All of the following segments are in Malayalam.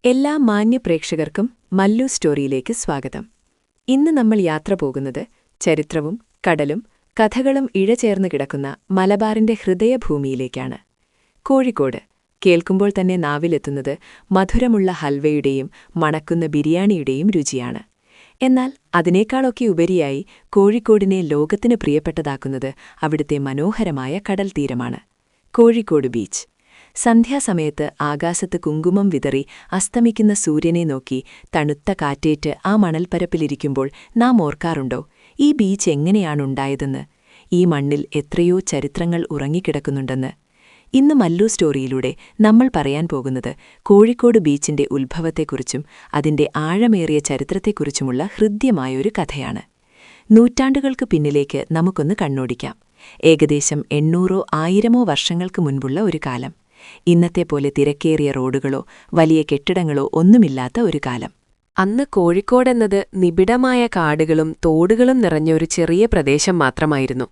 എല്ലാ മാന്യ പ്രേക്ഷകർക്കും മല്ലു സ്റ്റോറിയിലേക്ക് സ്വാഗതം. ഇന്ന് നമ്മൾ യാത്ര പോകുന്നത് ചരിത്രവും കടലും കഥകളും ഇഴചേർന്ന് കിടക്കുന്ന മലബാറിന്റെ ഹൃദയഭൂമിയിലേക്കാണ്. കോഴിക്കോട് കേൾക്കുമ്പോൾ തന്നെ നാവിലെത്തുന്നത് മധുരമുള്ള ഹൽവയുടെയും മണക്കുന്ന ബിരിയാണിയുടെയും രുചിയാണ്. എന്നാൽ അതിനേക്കാളൊക്കെ ഉപരിയായി കോഴിക്കോടിനെ ലോകത്തിന് പ്രിയപ്പെട്ടതാക്കുന്നത് അവിടുത്തെ മനോഹരമായ കടൽത്തീരമാണ്. കോഴിക്കോട് ബീച്ച്. സന്ധ്യാസമയത്ത് ആകാശത്ത് കുങ്കുമം വിതറി അസ്തമിക്കുന്ന സൂര്യനെ നോക്കി തണുത്ത കാറ്റേറ്റ് ആ മണൽപ്പരപ്പിലിരിക്കുമ്പോൾ നാം ഓർക്കാറുണ്ടോ, ഈ ബീച്ച് എങ്ങനെയാണുണ്ടായതെന്ന്? ഈ മണ്ണിൽ എത്രയോ ചരിത്രങ്ങൾ ഉറങ്ങിക്കിടക്കുന്നുണ്ടെന്ന്. ഇന്ന് മല്ലു സ്റ്റോറിയിലൂടെ നമ്മൾ പറയാൻ പോകുന്നത് കോഴിക്കോട് ബീച്ചിന്റെ ഉത്ഭവത്തെക്കുറിച്ചും അതിന്റെ ആഴമേറിയ ചരിത്രത്തെക്കുറിച്ചുമുള്ള ഹൃദ്യമായൊരു കഥയാണ്. നൂറ്റാണ്ടുകൾക്ക് പിന്നിലേക്ക് നമുക്കൊന്ന് കണ്ണോടിക്കാം. ഏകദേശം 800-1000 വർഷങ്ങൾക്ക് മുൻപുള്ള ഒരു കാലം. ഇന്നത്തെ പോലെ തിരക്കേറിയ റോഡുകളോ വലിയ കെട്ടിടങ്ങളോ ഒന്നുമില്ലാത്ത ഒരു കാലം. അന്ന് കോഴിക്കോടെന്നത് നിബിഡമായ കാടുകളും തോടുകളും നിറഞ്ഞ ഒരു ചെറിയ പ്രദേശം മാത്രമായിരുന്നു.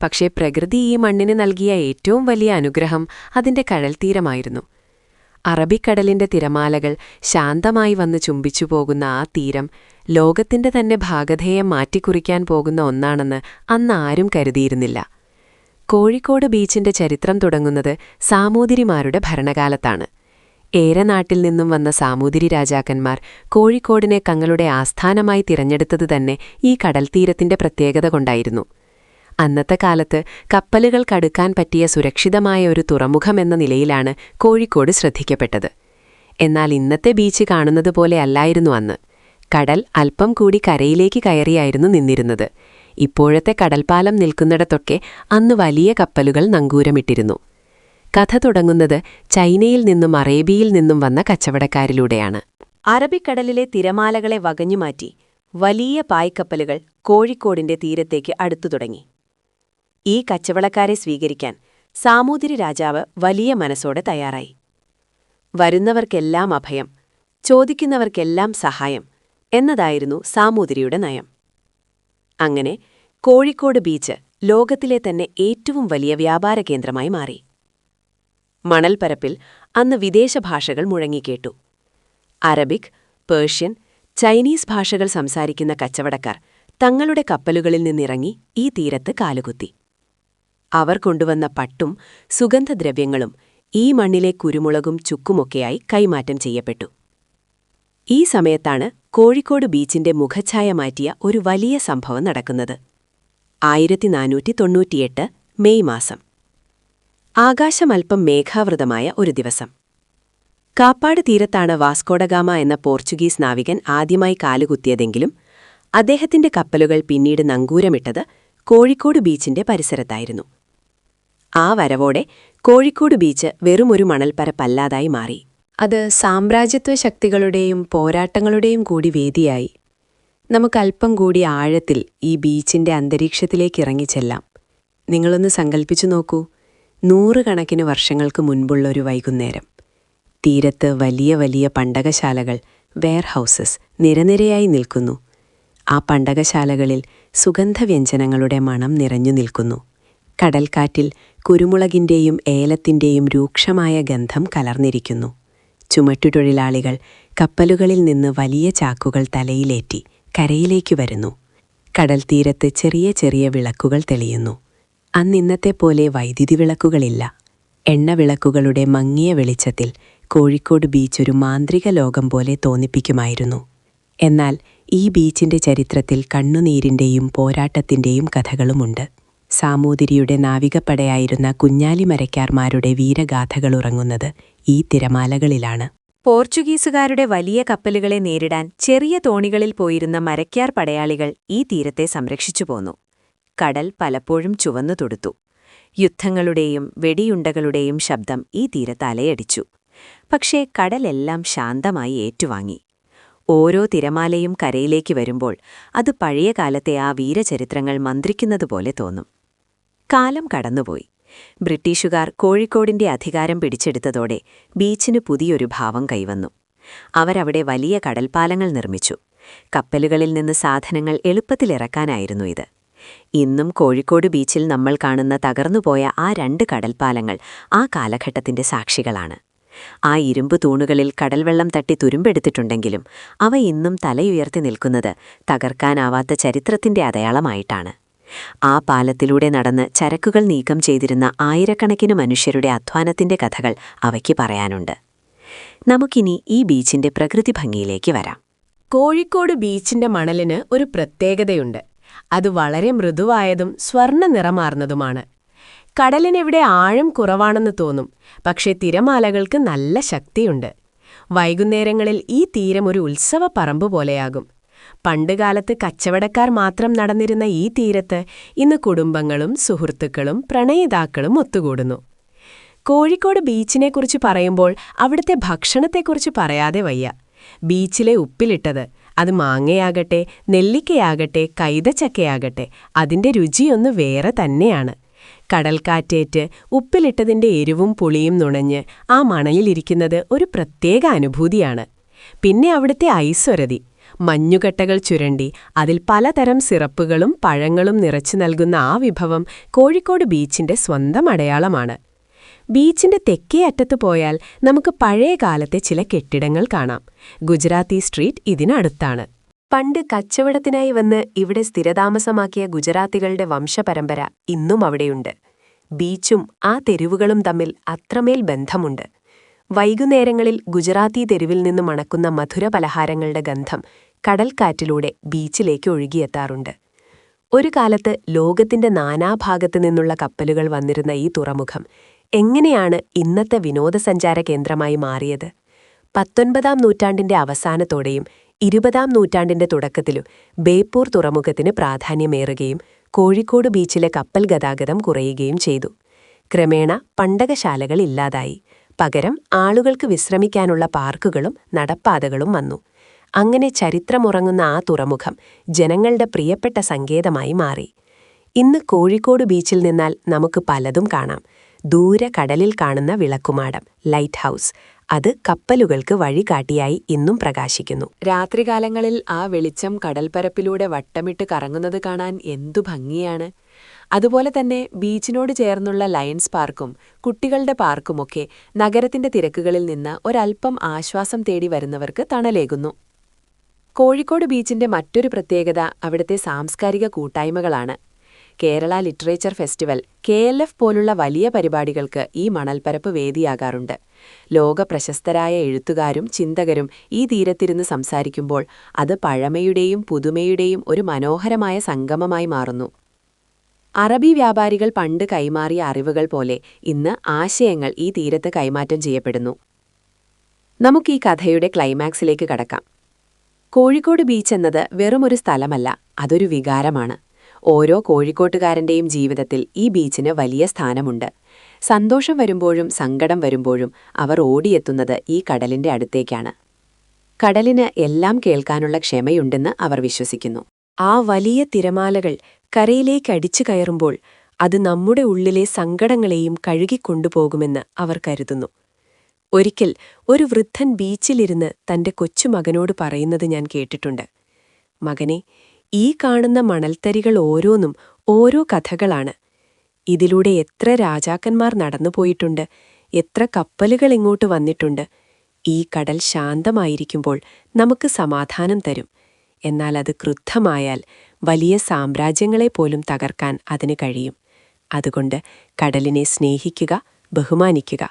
പക്ഷേ പ്രകൃതി ഈ മണ്ണിന് നൽകിയ ഏറ്റവും വലിയ അനുഗ്രഹം അതിന്റെ കടൽത്തീരമായിരുന്നു. അറബിക്കടലിന്റെ തിരമാലകൾ ശാന്തമായി വന്ന് ചുംബിച്ചുപോകുന്ന ആ തീരം ലോകത്തിന്റെ തന്നെ ഭാഗധേയം മാറ്റിക്കുറിക്കാൻ പോകുന്ന ഒന്നാണെന്ന് അന്ന് ആരും കരുതിയിരുന്നില്ല. കോഴിക്കോട് ബീച്ചിന്റെ ചരിത്രം തുടങ്ങുന്നത് സാമൂതിരിമാരുടെ ഭരണകാലത്താണ്. ഏരനാട്ടിൽ നിന്നും വന്ന സാമൂതിരി രാജാക്കന്മാർ കോഴിക്കോടിനെ തങ്ങളുടെ ആസ്ഥാനമായി തിരഞ്ഞെടുത്തത് തന്നെ ഈ കടൽത്തീരത്തിന്റെ പ്രത്യേകത കൊണ്ടായിരുന്നു. അന്നത്തെ കാലത്ത് കപ്പലുകൾക്കടുക്കാൻ പറ്റിയ സുരക്ഷിതമായ ഒരു തുറമുഖമെന്ന നിലയിലാണ് കോഴിക്കോട് ശ്രദ്ധിക്കപ്പെട്ടത്. എന്നാൽ ഇന്നത്തെ ബീച്ച് കാണുന്നതുപോലെ അല്ലായിരുന്നു അന്ന്. കടൽ അല്പം കൂടി കരയിലേക്ക് കയറിയായിരുന്നു നിന്നിരുന്നത്. ഇപ്പോഴത്തെ കടൽപ്പാലം നിൽക്കുന്നിടത്തൊക്കെ അന്ന് വലിയ കപ്പലുകൾ നങ്കൂരമിട്ടിരുന്നു. കഥ തുടങ്ങുന്നത് ചൈനയിൽ നിന്നും അറേബ്യയിൽ നിന്നും വന്ന കച്ചവടക്കാരിലൂടെയാണ്. അറബിക്കടലിലെ തിരമാലകളെ വകഞ്ഞുമാറ്റി വലിയ പായ്ക്കപ്പലുകൾ കോഴിക്കോടിന്റെ തീരത്തേക്ക് അടുത്തു തുടങ്ങി. ഈ കച്ചവടക്കാരെ സ്വീകരിക്കാൻ സാമൂതിരി രാജാവ് വലിയ മനസ്സോടെ തയ്യാറായി. വരുന്നവർക്കെല്ലാം അഭയം, ചോദിക്കുന്നവർക്കെല്ലാം സഹായം എന്നതായിരുന്നു സാമൂതിരിയുടെ നയം. അങ്ങനെ കോഴിക്കോട് ബീച്ച് ലോകത്തിലെ തന്നെ ഏറ്റവും വലിയ വ്യാപാര കേന്ദ്രമായി മാറി. മണൽപ്പരപ്പിൽ അന്ന് വിദേശ ഭാഷകൾ മുഴങ്ങിക്കേട്ടു. അറബിക്, പേർഷ്യൻ, ചൈനീസ് ഭാഷകൾ സംസാരിക്കുന്ന കച്ചവടക്കാർ തങ്ങളുടെ കപ്പലുകളിൽ നിന്നിറങ്ങി ഈ തീരത്ത് കാലുകുത്തി. അവർ കൊണ്ടുവന്ന പട്ടും സുഗന്ധദ്രവ്യങ്ങളും ഈ മണ്ണിലെ കുരുമുളകും ചുക്കുമൊക്കെയായി കൈമാറ്റം ചെയ്യപ്പെട്ടു. ഈ സമയത്താണ് കോഴിക്കോട് ബീച്ചിന്റെ മുഖഛായ മാറ്റിയ ഒരു വലിയ സംഭവം നടക്കുന്നത്. 1498 മെയ് മാസം. ആകാശമൽപ്പം മേഘാവൃതമായ ഒരു ദിവസം. കാപ്പാട് തീരത്താണ് വാസ്കോഡഗാമ എന്ന പോർച്ചുഗീസ് നാവികൻ ആദ്യമായി കാലുകുത്തിയതെങ്കിലും അദ്ദേഹത്തിന്റെ കപ്പലുകൾ പിന്നീട് നങ്കൂരമിട്ടത് കോഴിക്കോട് ബീച്ചിന്റെ പരിസരത്തായിരുന്നു. ആ വരവോടെ കോഴിക്കോട് ബീച്ച് വെറുമൊരു മണൽപ്പരപ്പല്ലാതായി മാറി. അത് സാമ്രാജ്യത്വ ശക്തികളുടെയും പോരാട്ടങ്ങളുടെയും കൂടി വേദിയായി. നമുക്കല്പം കൂടി ആഴത്തിൽ ഈ ബീച്ചിന്റെ അന്തരീക്ഷത്തിലേക്ക് ഇറങ്ങിച്ചെല്ലാം. നിങ്ങളൊന്ന് സങ്കൽപ്പിച്ചു നോക്കൂ, 100 കണക്കിന് വർഷങ്ങൾക്ക് മുൻപുള്ളൊരു വൈകുന്നേരം. തീരത്ത് വലിയ വലിയ പണ്ടകശാലകൾ, വെയർഹൌസസ് നിരനിരയായി നിൽക്കുന്നു. ആ പണ്ടകശാലകളിൽ സുഗന്ധവ്യഞ്ജനങ്ങളുടെ മണം നിറഞ്ഞു നിൽക്കുന്നു. കടൽക്കാറ്റിൽ കുരുമുളകിന്റെയും ഏലത്തിന്റെയും രൂക്ഷമായ ഗന്ധം കലർന്നിരിക്കുന്നു. ചുമട്ടുതൊഴിലാളികൾ കപ്പലുകളിൽ നിന്ന് വലിയ ചാക്കുകൾ തലയിലേറ്റി കരയിലേക്ക് വരുന്നു. കടൽത്തീരത്ത് ചെറിയ ചെറിയ വിളക്കുകൾ തെളിയുന്നു. അന്നിന്നത്തെ പോലെ വൈദ്യുതി വിളക്കുകളില്ല. എണ്ണവിളക്കുകളുടെ മങ്ങിയ വെളിച്ചത്തിൽ കോഴിക്കോട് ബീച്ച് ഒരു മാന്ത്രിക ലോകം പോലെ തോന്നിപ്പിക്കുമായിരുന്നു. എന്നാൽ ഈ ബീച്ചിന്റെ ചരിത്രത്തിൽ കണ്ണുനീരിന്റെയും പോരാട്ടത്തിന്റെയും കഥകളുമുണ്ട്. സാമൂതിരിയുടെ നാവികപ്പടയായിരുന്ന കുഞ്ഞാലിമരയ്ക്കാർമാരുടെ വീരഗാഥകളുറങ്ങുന്നത് ഈ തിരമാലകളിലാണ്. പോർച്ചുഗീസുകാരുടെ വലിയ കപ്പലുകളെ നേരിടാൻ ചെറിയ തോണികളിൽ പോയിരുന്ന മരയ്ക്കാർ പടയാളികൾ ഈ തീരത്തെ സംരക്ഷിച്ചു പോന്നു. കടൽ പലപ്പോഴും ചുവന്നു തൊടുത്തു. യുദ്ധങ്ങളുടെയും വെടിയുണ്ടകളുടെയും ശബ്ദം ഈ തീരത്ത് അലയടിച്ചു. പക്ഷേ കടലെല്ലാം ശാന്തമായി ഏറ്റുവാങ്ങി. ഓരോ തിരമാലയും കരയിലേക്ക് വരുമ്പോൾ അത് പഴയ കാലത്തെ ആ വീരചരിത്രങ്ങൾ മന്ത്രിക്കുന്നതുപോലെ തോന്നും. കാലം കടന്നുപോയി. ബ്രിട്ടീഷുകാർ കോഴിക്കോടിന്റെ അധികാരം പിടിച്ചെടുത്തതോടെ ബീച്ചിന് പുതിയൊരു ഭാവം കൈവന്നു. അവരവിടെ വലിയ കടൽപ്പാലങ്ങൾ നിർമ്മിച്ചു. കപ്പലുകളിൽ നിന്ന് സാധനങ്ങൾ എളുപ്പത്തിലിറക്കാനായിരുന്നു ഇത്. ഇന്നും കോഴിക്കോട് ബീച്ചിൽ നമ്മൾ കാണുന്ന തകർന്നുപോയ ആ 2 കടൽപ്പാലങ്ങൾ ആ കാലഘട്ടത്തിന്റെ സാക്ഷികളാണ്. ആ ഇരുമ്പ് തൂണുകളിൽ കടൽവെള്ളം തട്ടി തുരുമ്പെടുത്തിട്ടുണ്ടെങ്കിലും അവ ഇന്നും തലയുയർത്തി നിൽക്കുന്നത് തകർക്കാനാവാത്ത ചരിത്രത്തിന്റെ അടയാളമായിട്ടാണ്. ആ പാലത്തിലൂടെ നടന്ന് ചരക്കുകൾ നീക്കം ചെയ്തിരുന്ന ആയിരക്കണക്കിന് മനുഷ്യരുടെ അധ്വാനത്തിന്റെ കഥകൾ അവയ്ക്ക് പറയാനുണ്ട്. നമുക്കിനി ഈ ബീച്ചിന്റെ പ്രകൃതി ഭംഗിയിലേക്ക് വരാം. കോഴിക്കോട് ബീച്ചിന്റെ മണലിന് ഒരു പ്രത്യേകതയുണ്ട്. അത് വളരെ മൃദുവായതും സ്വർണ്ണ നിറമാർന്നതുമാണ്. കടലിനെവിടെ ആഴം കുറവാണെന്ന് തോന്നും, പക്ഷേ തിരമാലകൾക്ക് നല്ല ശക്തിയുണ്ട്. വൈകുന്നേരങ്ങളിൽ ഈ തീരം ഒരു ഉത്സവ പറമ്പ് പോലെയാകും. പണ്ടുകാലത്ത് കച്ചവടക്കാർ മാത്രം നടന്നിരുന്ന ഈ തീരത്ത് ഇന്ന് കുടുംബങ്ങളും സുഹൃത്തുക്കളും പ്രണയിതാക്കളും ഒത്തുകൂടുന്നു. കോഴിക്കോട് ബീച്ചിനെക്കുറിച്ച് പറയുമ്പോൾ അവിടുത്തെ ഭക്ഷണത്തെക്കുറിച്ച് പറയാതെ വയ്യ. ബീച്ചിലെ ഉപ്പിലിട്ടത്, അത് മാങ്ങയാകട്ടെ, നെല്ലിക്കയാകട്ടെ, കൈതച്ചക്കയാകട്ടെ, അതിന്റെ രുചിയൊന്ന് വേറെ തന്നെയാണ്. കടൽക്കാറ്റേറ്റ് ഉപ്പിലിട്ടതിന്റെ എരിവും പുളിയും നുണഞ്ഞ് ആ മണലിലിരിക്കുന്നത് ഒരു പ്രത്യേക അനുഭൂതിയാണ്. പിന്നെ അവിടുത്തെ ഐസ്വരതി, മഞ്ഞുകട്ടകൾ ചുരണ്ടി അതിൽ പലതരം സിറപ്പുകളും പഴങ്ങളും നിറച്ചു നൽകുന്ന ആ വിഭവം കോഴിക്കോട് ബീച്ചിന്റെ സ്വന്തം അടയാളമാണ്. ബീച്ചിന്റെ തെക്കേ അറ്റത്ത് പോയാൽ നമുക്ക് പഴയ കാലത്തെ ചില കെട്ടിടങ്ങൾ കാണാം. ഗുജറാത്തി സ്ട്രീറ്റ് ഇതിനടുത്താണ്. പണ്ട് കച്ചവടത്തിനായി വന്ന് ഇവിടെ സ്ഥിരതാമസമാക്കിയ ഗുജറാത്തികളുടെ വംശപരമ്പര ഇന്നും അവിടെയുണ്ട്. ബീച്ചും ആ തെരുവുകളും തമ്മിൽ അത്രമേൽ ബന്ധമുണ്ട്. വൈകുന്നേരങ്ങളിൽ ഗുജറാത്തി തെരുവിൽ നിന്ന് മണക്കുന്ന മധുരപലഹാരങ്ങളുടെ ഗന്ധം കടൽക്കാറ്റിലൂടെ ബീച്ചിലേക്ക് ഒഴുകിയെത്താറുണ്ട്. ഒരു കാലത്ത് ലോകത്തിന്റെ നാനാഭാഗത്തു നിന്നുള്ള കപ്പലുകൾ വന്നിരുന്ന ഈ തുറമുഖം എങ്ങനെയാണ് ഇന്നത്തെ വിനോദസഞ്ചാര കേന്ദ്രമായി മാറിയത്? 19-ാം നൂറ്റാണ്ടിന്റെ അവസാനത്തോടെയും 20-ാം നൂറ്റാണ്ടിന്റെ തുടക്കത്തിലും ബേപ്പൂർ തുറമുഖത്തിന് പ്രാധാന്യമേറുകയും കോഴിക്കോട് ബീച്ചിലെ കപ്പൽ ഗതാഗതം കുറയുകയും ചെയ്തു. ക്രമേണ പണ്ടകശാലകൾ ഇല്ലാതായി. പകരം ആളുകൾക്ക് വിശ്രമിക്കാനുള്ള പാർക്കുകളും നടപ്പാതകളും വന്നു. അങ്ങനെ ചരിത്രമുറങ്ങുന്ന ആ തുറമുഖം ജനങ്ങളുടെ പ്രിയപ്പെട്ട സങ്കേതമായി മാറി. ഇന്ന് കോഴിക്കോട് ബീച്ചിൽ നിന്നാൽ നമുക്ക് പലതും കാണാം. ദൂരെ കടലിൽ കാണുന്ന വിളക്കുമാടം, ലൈറ്റ് ഹൗസ്, അത് കപ്പലുകൾക്ക് വഴികാട്ടിയായി ഇന്നും പ്രകാശിക്കുന്നു. രാത്രികാലങ്ങളിൽ ആ വെളിച്ചം കടൽപ്പരപ്പിലൂടെ വട്ടമിട്ട് കറങ്ങുന്നത് കാണാൻ എന്തു ഭംഗിയാണ്! അതുപോലെ തന്നെ ബീച്ചിനോട് ചേർന്നുള്ള ലയൺസ് പാർക്കും കുട്ടികളുടെ പാർക്കുമൊക്കെ നഗരത്തിന്റെ തിരക്കുകളിൽ നിന്ന് ഒരൽപ്പം ആശ്വാസം തേടി വരുന്നവർക്ക് തണലേകുന്നു. കോഴിക്കോട് ബീച്ചിന്റെ മറ്റൊരു പ്രത്യേകത അവിടുത്തെ സാംസ്കാരിക കൂട്ടായ്മകളാണ്. കേരള ലിറ്ററേച്ചർ ഫെസ്റ്റിവൽ, KLF പോലുള്ള വലിയ പരിപാടികൾക്ക് ഈ മണൽപ്പരപ്പ് വേദിയാകാറുണ്ട്. ലോകപ്രശസ്തരായ എഴുത്തുകാരും ചിന്തകരും ഈ തീരത്തിരുന്ന് സംസാരിക്കുമ്പോൾ അത് പഴമയുടെയും പുതുമയുടെയും ഒരു മനോഹരമായ സംഗമമായി മാറുന്നു. അറബി വ്യാപാരികൾ പണ്ട് കൈമാറിയ അറിവുകൾ പോലെ ഇന്ന് ആശയങ്ങൾ ഈ തീരത്ത് കൈമാറ്റം ചെയ്യപ്പെടുന്നു. നമുക്കീ കഥയുടെ ക്ലൈമാക്സിലേക്ക് കടക്കാം. കോഴിക്കോട് ബീച്ച് എന്നത് വെറുമൊരു സ്ഥലമല്ല, അതൊരു വികാരമാണ്. ഓരോ കോഴിക്കോട്ടുകാരന്റെയും ജീവിതത്തിൽ ഈ ബീച്ചിന് വലിയ സ്ഥാനമുണ്ട്. സന്തോഷം വരുമ്പോഴും സങ്കടം വരുമ്പോഴും അവർ ഓടിയെത്തുന്നത് ഈ കടലിന്റെ അടുത്തേക്കാണ്. കടലിന് എല്ലാം കേൾക്കാനുള്ള ക്ഷമയുണ്ടെന്ന് അവർ വിശ്വസിക്കുന്നു. ആ വലിയ തിരമാലകൾ കരയിലേക്കടിച്ചു കയറുമ്പോൾ അത് നമ്മുടെ ഉള്ളിലെ സങ്കടങ്ങളെയും കഴുകിക്കൊണ്ടുപോകുമെന്ന് അവർ കരുതുന്നു. ഒരിക്കൽ ഒരു വൃദ്ധൻ ബീച്ചിലിരുന്ന് തന്റെ കൊച്ചുമകനോട് പറയുന്നത് ഞാൻ കേട്ടിട്ടുണ്ട്. മകനെ, ഈ കാണുന്ന മണൽത്തരികൾ ഓരോന്നും ഓരോ കഥകളാണ്. ഇതിലൂടെ എത്ര രാജാക്കന്മാർ നടന്നുപോയിട്ടുണ്ട്, എത്ര കപ്പലുകൾ ഇങ്ങോട്ട് വന്നിട്ടുണ്ട്. ഈ കടൽ ശാന്തമായിരിക്കുമ്പോൾ നമുക്ക് സമാധാനം തരും. എന്നാൽ അത് ക്രുദ്ധമായാൽ വലിയ സാമ്രാജ്യങ്ങളെപ്പോലും തകർക്കാൻ അതിന് കഴിയും. അതുകൊണ്ട് കടലിനെ സ്നേഹിക്കുക, ബഹുമാനിക്കുക.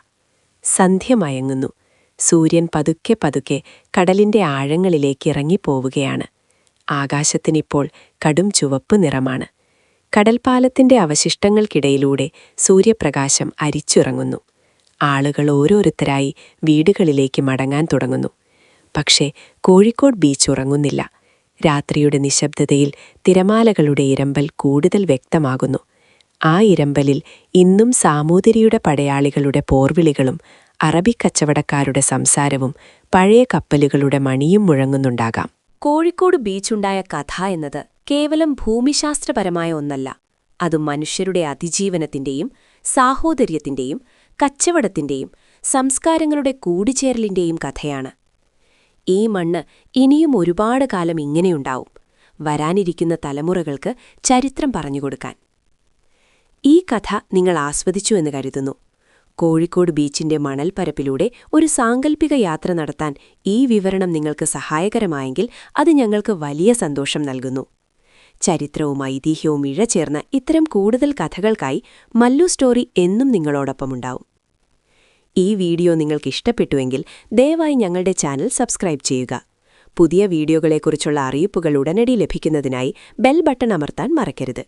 സന്ധ്യ മയങ്ങുന്നു. സൂര്യൻ പതുക്കെ പതുക്കെ കടലിന്റെ ആഴങ്ങളിലേക്ക് ഇറങ്ങിപ്പോവുകയാണ്. ആകാശത്തിനിപ്പോൾ കടും ചുവപ്പ് നിറമാണ്. കടൽപ്പാലത്തിന്റെ അവശിഷ്ടങ്ങൾക്കിടയിലൂടെ സൂര്യപ്രകാശം അരിച്ചിറങ്ങുന്നു. ആളുകൾ ഓരോരുത്തരായി വീടുകളിലേക്ക് മടങ്ങാൻ തുടങ്ങുന്നു. പക്ഷേ കോഴിക്കോട് ബീച്ച് ഉറങ്ങുന്നില്ല. രാത്രിയുടെ നിശബ്ദതയിൽ തിരമാലകളുടെ ഇരമ്പൽ കൂടുതൽ വ്യക്തമാകുന്നു. ആ ഇരമ്പലിൽ ഇന്നും സാമൂതിരിയുടെ പടയാളികളുടെ പോർവിളികളും അറബിക്കച്ചവടക്കാരുടെ സംസാരവും പഴയ കപ്പലുകളുടെ മണിയും മുഴങ്ങുന്നുണ്ടാകാം. കോഴിക്കോട് ബീച്ചുണ്ടായ കഥ എന്നത് കേവലം ഭൂമിശാസ്ത്രപരമായ ഒന്നല്ല. അത് മനുഷ്യരുടെ അതിജീവനത്തിന്റെയും സാഹോദര്യത്തിന്റെയും കച്ചവടത്തിന്റെയും സംസ്കാരങ്ങളുടെ കൂടിച്ചേരലിന്റെയും കഥയാണ്. ഈ മണ്ണ് ഇനിയും ഒരുപാട് കാലം ഇങ്ങനെയുണ്ടാവും, വരാനിരിക്കുന്ന തലമുറകൾക്ക് ചരിത്രം പറഞ്ഞുകൊടുക്കാൻ. ഈ കഥ നിങ്ങൾ ആസ്വദിച്ചു എന്ന് കരുതുന്നു. കോഴിക്കോട് ബീച്ചിന്റെ മണൽപ്പരപ്പിലൂടെ ഒരു സാങ്കല്പിക യാത്ര നടത്താൻ ഈ വിവരണം നിങ്ങൾക്ക് സഹായകരമായെങ്കിൽ അത് ഞങ്ങൾക്ക് വലിയ സന്തോഷം നൽകുന്നു. ചരിത്രവും ഐതിഹ്യവും ഇഴചേർന്ന ഇത്തരം കൂടുതൽ കഥകൾക്കായി മല്ലു സ്റ്റോറി എന്നും നിങ്ങളോടൊപ്പമുണ്ടാവും. ഈ വീഡിയോ നിങ്ങൾക്ക് ഇഷ്ടപ്പെട്ടുവെങ്കിൽ ദയവായി ഞങ്ങളുടെ ചാനൽ സബ്സ്ക്രൈബ് ചെയ്യുക. പുതിയ വീഡിയോകളെക്കുറിച്ചുള്ള അറിയിപ്പുകൾ ഉടനടി ലഭിക്കുന്നതിനായി ബെൽ ബട്ടൺ അമർത്താൻ മറക്കരുത്.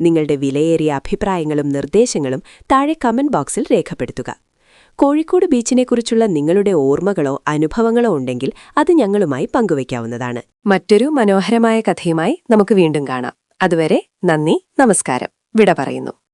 നിങ്ങളുടെ വിലയേറിയ അഭിപ്രായങ്ങളും നിർദ്ദേശങ്ങളും താഴെ കമന്റ് ബോക്സിൽ രേഖപ്പെടുത്തുക. കോഴിക്കോട് ബീച്ചിനെക്കുറിച്ചുള്ള നിങ്ങളുടെ ഓർമ്മകളോ അനുഭവങ്ങളോ ഉണ്ടെങ്കിൽ അത് ഞങ്ങളുമായി പങ്കുവയ്ക്കാവുന്നതാണ്. മറ്റൊരു മനോഹരമായ കഥയുമായി നമുക്ക് വീണ്ടും കാണാം. അതുവരെ നന്ദി, നമസ്കാരം. വിട പറയുന്നു.